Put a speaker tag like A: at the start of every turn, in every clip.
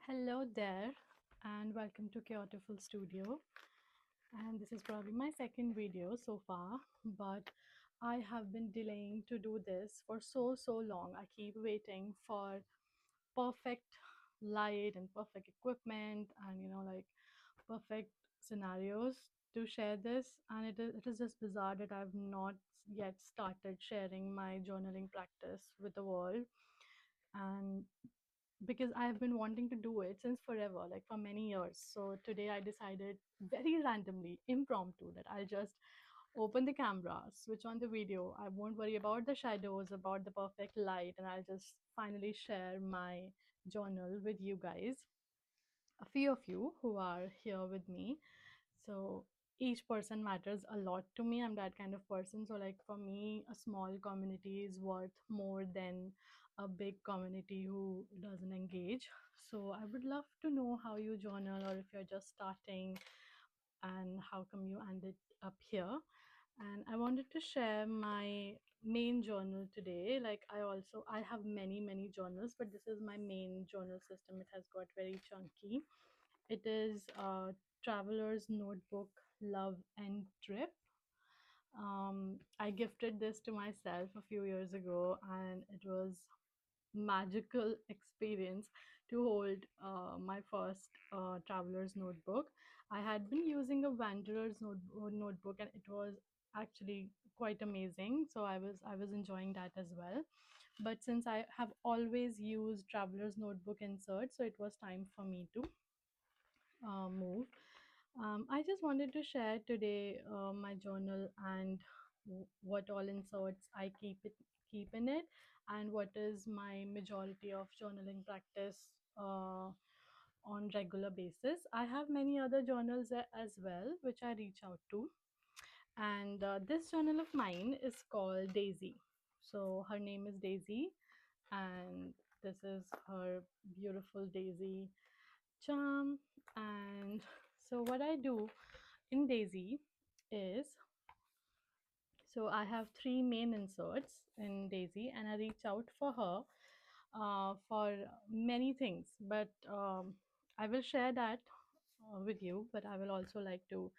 A: Hello there, and welcome to Chaotiful Studio. And this is probably my second video so far, but I have been delaying to do this for so long. I keep waiting for perfect light and perfect equipment and like perfect scenarios to share this. And it is just bizarre that I've not yet started sharing my journaling practice with the world. And because I have been wanting to do it since forever, like for many years. So today I decided very randomly, impromptu, that I'll just open the camera, switch on the video. I won't worry about the shadows, about the perfect light, and I'll just finally share my journal with you guys, a few of you who are here with me. So each person matters a lot to me. I'm that kind of person. So like for me, a small community is worth more than a big community who doesn't engage. So I would love to know how you journal, or if you're just starting, and how come you ended up here. And I wanted to share my main journal today. Like I have many journals, but this is my main journal system. It has got very chunky. It is a traveler's notebook, love and trip. I gifted this to myself a few years ago, and it was magical experience to hold my first traveler's notebook. I had been using a wanderer's notebook, and it was actually quite amazing. So I was enjoying that as well. But since I have always used traveler's notebook insert, so it was time for me to move. I just wanted to share today my journal and what all inserts I keep in it, and what is my majority of journaling practice on regular basis. I have many other journals as well, which I reach out to, and this journal of mine is called Daisy. So her name is Daisy, and this is her beautiful Daisy charm. And so what I do in Daisy is, so I have three main inserts in Daisy, and I reach out for her for many things, but I will share that with you. But I will also like to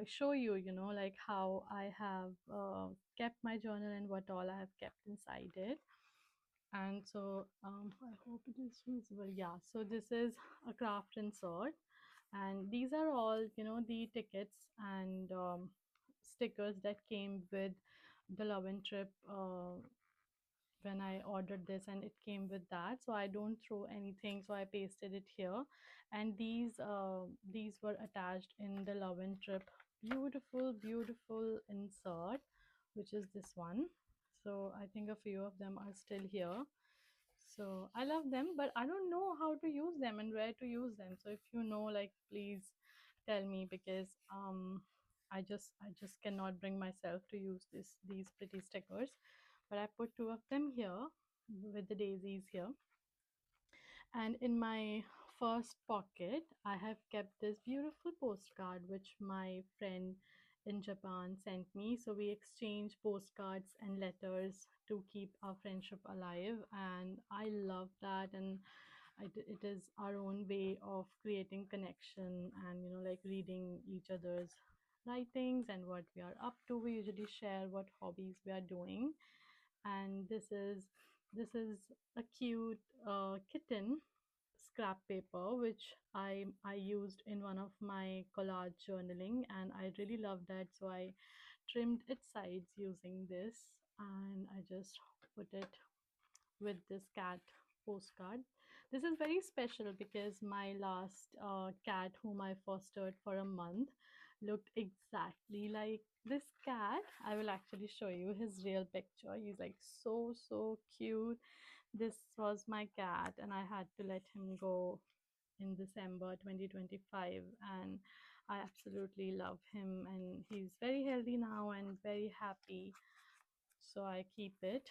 A: show you, like how I have kept my journal and what all I have kept inside it. And so I hope it is visible. Yeah, so this is a craft insert, and these are all the tickets and stickers that came with the Love and Trip when I ordered this, and it came with that. So I don't throw anything, so I pasted it here. And these were attached in the Love and Trip beautiful insert, which is this one. So I think a few of them are still here. So I love them, but I don't know how to use them and where to use them. So if you know, like, please tell me, because I just cannot bring myself to use these pretty stickers. But I put two of them here with the daisies here. And in my first pocket, I have kept this beautiful postcard which my friend in Japan sent me. So we exchange postcards and letters to keep our friendship alive. And I love that. And it is our own way of creating connection, and, like, reading each other's writings and what we are up to. We usually share what hobbies we are doing. And this is a cute kitten scrap paper which I used in one of my collage journaling, and I really loved that, so I trimmed its sides using this, and I just put it with this cat postcard. This is very special because my last cat, whom I fostered for a month, looked exactly like this cat. I will actually show you his real picture. He's like so cute. This was my cat, and I had to let him go in December 2025, and I absolutely love him, and he's very healthy now and very happy. So I keep it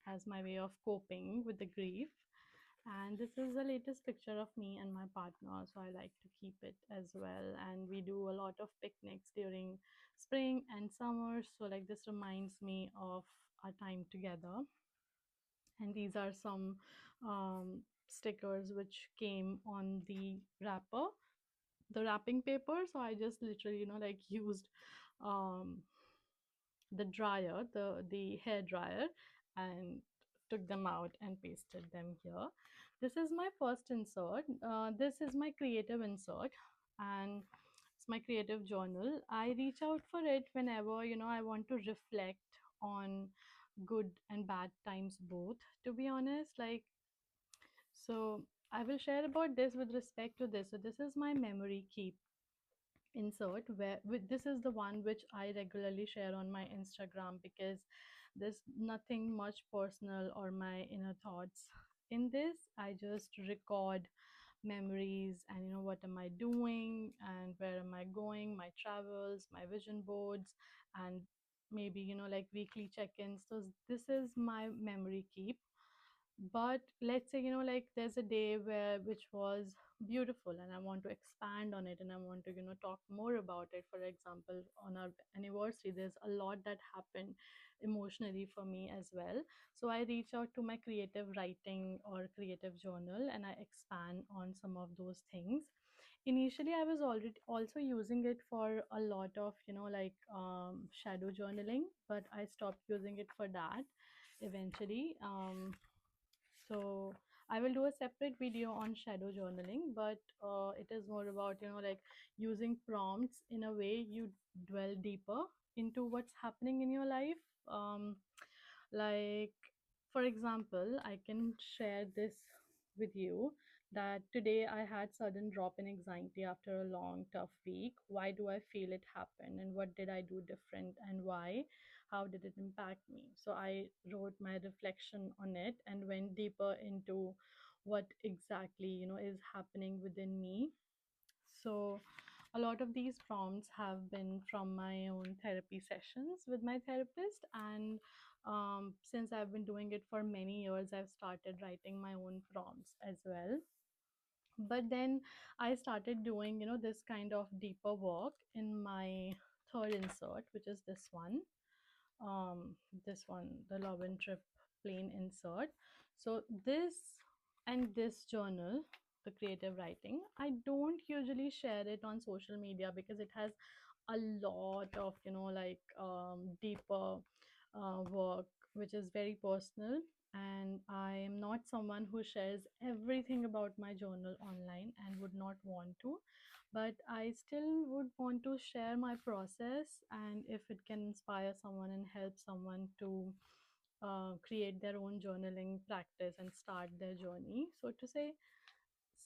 A: as my way of coping with the grief. And this is the latest picture of me and my partner, so I like to keep it as well. And we do a lot of picnics during spring and summer, so like this reminds me of our time together. And these are some stickers which came on wrapper the wrapping paper. So I just literally, like, used um the dryer, the hair dryer, and took them out and pasted them here. This is my first insert. This is my creative insert, and it's my creative journal. I reach out for it whenever, I want to reflect on good and bad times both, to be honest. Like, so I will share about this with respect to this. So this is my memory keep insert, where this is the one which I regularly share on my Instagram, because there's nothing much personal or my inner thoughts in this. I just record memories and, what am I doing and where am I going, my travels, my vision boards, and maybe, like, weekly check-ins. So this is my memory keep. But let's say, like, there's a day which was beautiful and I want to expand on it, and I want to, talk more about it. For example, on our anniversary, there's a lot that happened emotionally for me as well. So I reach out to my creative writing or creative journal and I expand on some of those things. Initially, I was already also using it for a lot of, like, shadow journaling, but I stopped using it for that eventually. So I will do a separate video on shadow journaling, but it is more about, like, using prompts in a way you dwell deeper into what's happening in your life. Like, for example, I can share this with you, that today I had sudden drop in anxiety after a long tough week. Why do I feel it happen, and what did I do different, and why? How did it impact me? So I wrote my reflection on it and went deeper into what exactly, is happening within me. So a lot of these prompts have been from my own therapy sessions with my therapist. And since I've been doing it for many years, I've started writing my own prompts as well. But then I started doing, this kind of deeper work in my third insert, which is um this one, the love and trip plain insert. So this journal, the creative writing, I don't usually share it on social media because it has a lot of, like, deeper work which is very personal, and I am not someone who shares everything about my journal online and would not want to. But I still would want to share my process, and if it can inspire someone and help someone to create their own journaling practice and start their journey, so to say.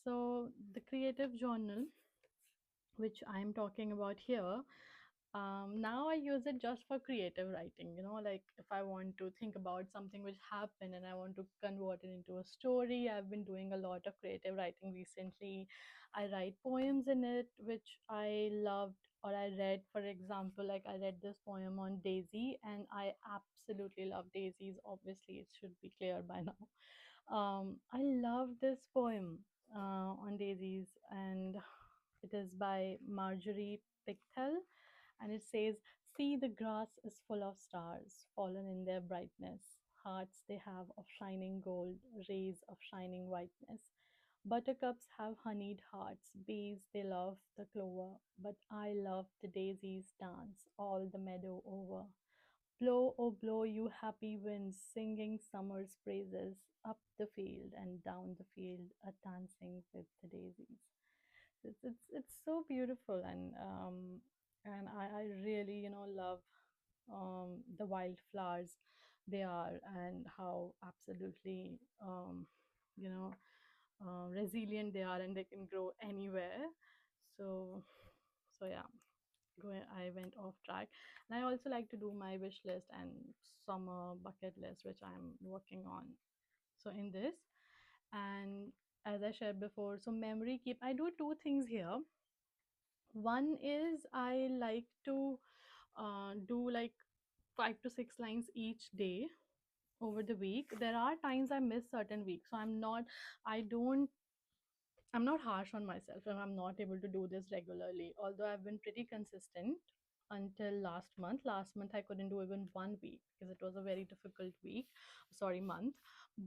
A: So the creative journal which I'm talking about here, now I use it just for creative writing. Like, if I want to think about something which happened and I want to convert it into a story. I've been doing a lot of creative writing recently. I write poems in it which I loved or I read. For example, like, I read this poem on Daisy, and I absolutely love daisies. Obviously, it should be clear by now. I love this poem on daisies, and it is by Marjorie Pickthall, and it says, "See, the grass is full of stars, fallen in their brightness. Hearts they have of shining gold, rays of shining whiteness. Buttercups have honeyed hearts, bees they love the clover, but I love the daisy's dance all the meadow over. Blow, oh blow, you happy winds, singing summer's praises, up the field and down the field, a dancing with the daisies." It's so beautiful, and I really, love the wildflowers they are, and how absolutely, you know resilient they are, and they can grow anywhere. So so yeah, I went off track. And I also like to do my wish list and summer bucket list, which I'm working on. So in this, and as I shared before, so memory keep, I do two things here. One is I like to do like 5 to 6 lines each day over the week. There are times I miss certain weeks, so I don't I'm not harsh on myself if I'm not able to do this regularly, although I've been pretty consistent. until last month. Last month I couldn't do even 1 week because it was a very difficult week, sorry, month.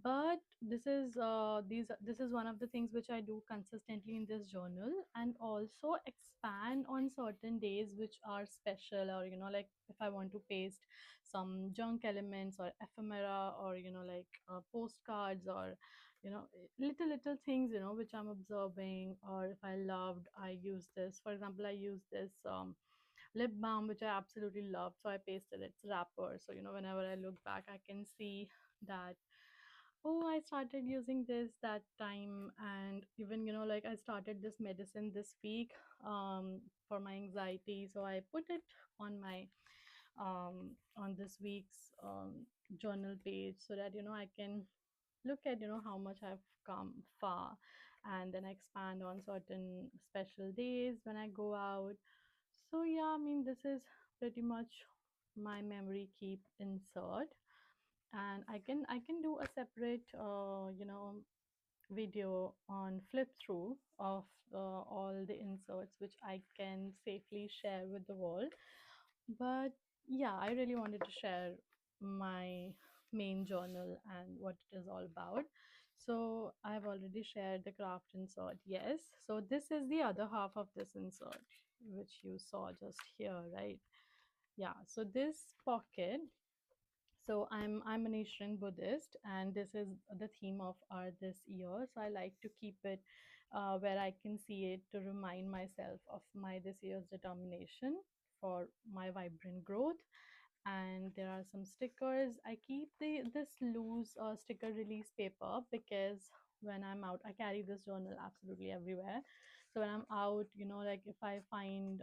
A: But this is one of the things which I do consistently in this journal, and also expand on certain days which are special, or like if I want to paste some junk elements or ephemera, or like postcards, or little things which I'm observing, or if I loved, I use this. For example, I use this lip balm which I absolutely love, so I pasted its wrapper, so whenever I look back I can see that, oh, I started using this that time. And even like I started this medicine this week for my anxiety, so I put it on my on this week's journal page, so that I can look at how much I've come far, and then expand on certain special days when I go out. So yeah, I mean, this is pretty much my memory keep insert. And I can do a separate video on flip through of all the inserts which I can safely share with the world. But yeah, I really wanted to share my main journal and what it is all about. So I've already shared the craft insert, yes. So this is the other half of this insert which you saw just here, right? Yeah, so this pocket, so I'm an Eastern Buddhist, and this is the theme of our this year. So I like to keep it where I can see it, to remind myself of my this year's determination for my vibrant growth. And there are some stickers. I keep this loose sticker release paper, because when I'm out, I carry this journal absolutely everywhere. So when I'm out, like if I find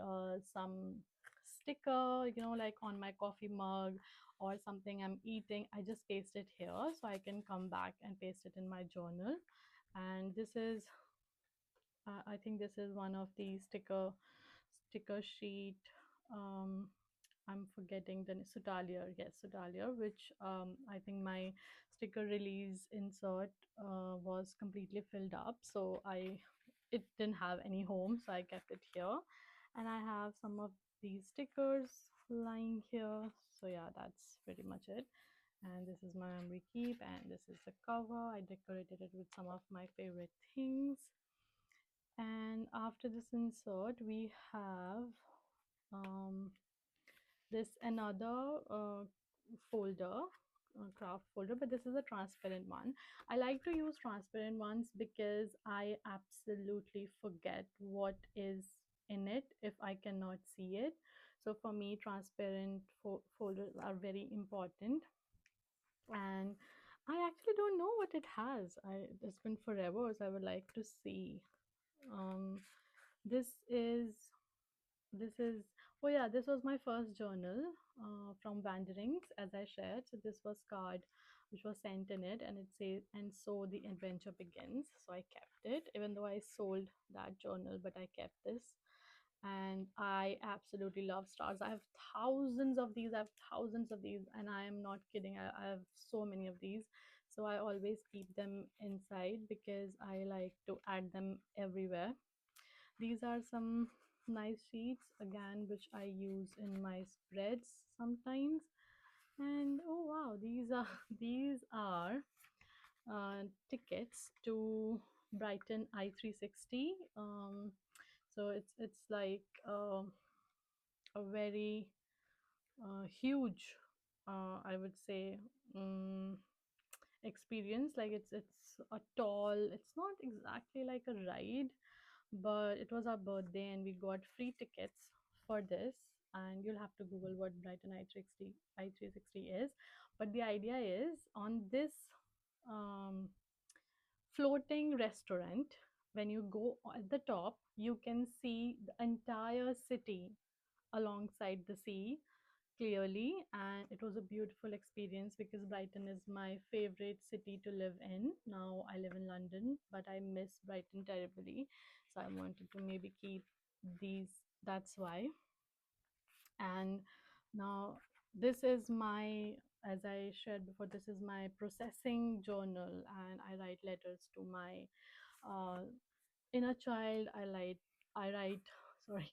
A: some sticker, like on my coffee mug or something I'm eating, I just paste it here so I can come back and paste it in my journal. And this is I think this is one of the sticker sheet. um I'm forgetting the Sutalier, yes, Sutalier, which I think my sticker release insert was completely filled up, so it didn't have any home, so I kept it here. And I have some of these stickers lying here. So yeah, that's pretty much it. And this is my memory keep, and this is the cover. I decorated it with some of my favorite things. And after this insert, we have um, this another folder, craft folder, but this is a transparent one. I like to use transparent ones because I absolutely forget what is in it if I cannot see it. So for me, transparent folders are very important. And I actually don't know what it has. It's been forever, so I would like to see. um this is this is oh yeah, this was my first journal from Wanderings, as I shared. So this was card which was sent in it, and it says, "And so the adventure begins." So I kept it, even though I sold that journal, but I kept this. And I absolutely love stars. I have thousands of these. I have thousands of these, and I am not kidding. I have so many of these. So I always keep them inside because I like to add them everywhere. These are some nice sheets again, which I use in my spreads sometimes. And oh wow, these are these are tickets to Brighton I360. So it's like a very huge, I would say, um, experience. Like it's a tall. It's not exactly like a ride, but it was our birthday and we got free tickets for this. And you'll have to Google what Brighton I360 is. But the idea is, on this um, floating restaurant, when you go at the top, you can see the entire city alongside the sea clearly. And it was a beautiful experience because Brighton is my favorite city to live in. Now I live in London, but I miss Brighton terribly, so I wanted to maybe keep these. That's why. And now this is my, as I shared before, this is my processing journal, and I write letters to my uh, inner child. I write sorry,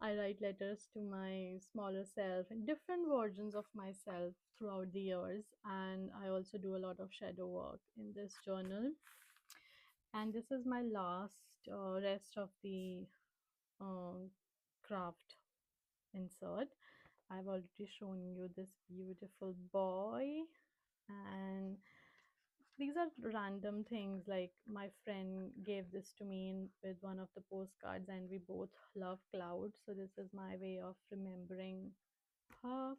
A: I write letters to my smaller self and different versions of myself throughout the years. And I also do a lot of shadow work in this journal. And this is my last rest of the uh, craft insert. I've already shown you this beautiful boy, and these are random things. Like my friend gave this to me with one of the postcards, and we both love clouds. So this is my way of remembering her.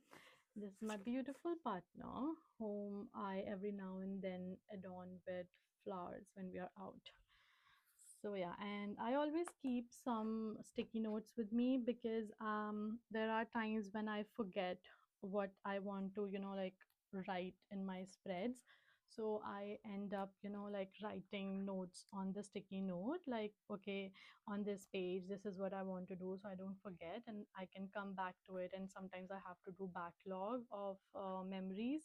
A: This is my beautiful partner, whom I every now and then adorn with flowers when we are out. So yeah, and I always keep some sticky notes with me because there are times when I forget what I want to, like write in my spreads. So I end up, like writing notes on the sticky note, like, okay, on this page, this is what I want to do, so I don't forget and I can come back to it. And sometimes I have to do backlog of memories.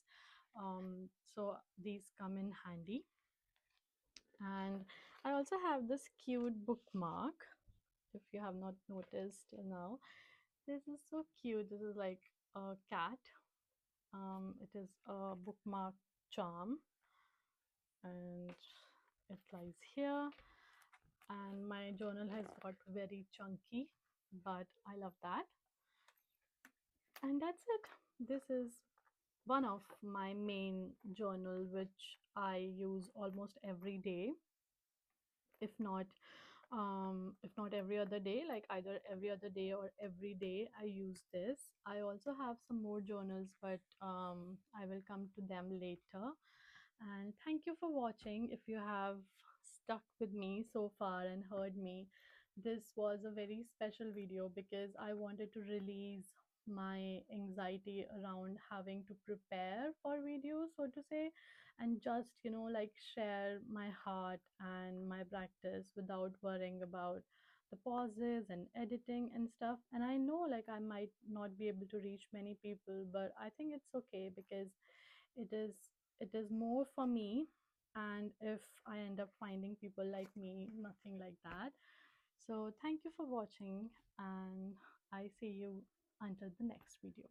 A: So these come in handy. And I also have this cute bookmark, if you have not noticed till now. This is so cute. This is like a cat. It is a bookmark charm, and it lies here. And my journal has got very chunky, but I love that. And that's it. This is one of my main journal which I use almost every day, if not every other day, like either every other day or every day I use this. I also have some more journals, but I will come to them later. And thank you for watching. If you have stuck with me so far and heard me, this was a very special video because I wanted to release my anxiety around having to prepare for videos, so to say, and just, like share my heart and my practice without worrying about the pauses and editing and stuff. And I know like I might not be able to reach many people, but I think it's okay because it is it is more for me. And if I end up finding people like me, nothing like that. So thank you for watching, and I see you until the next video.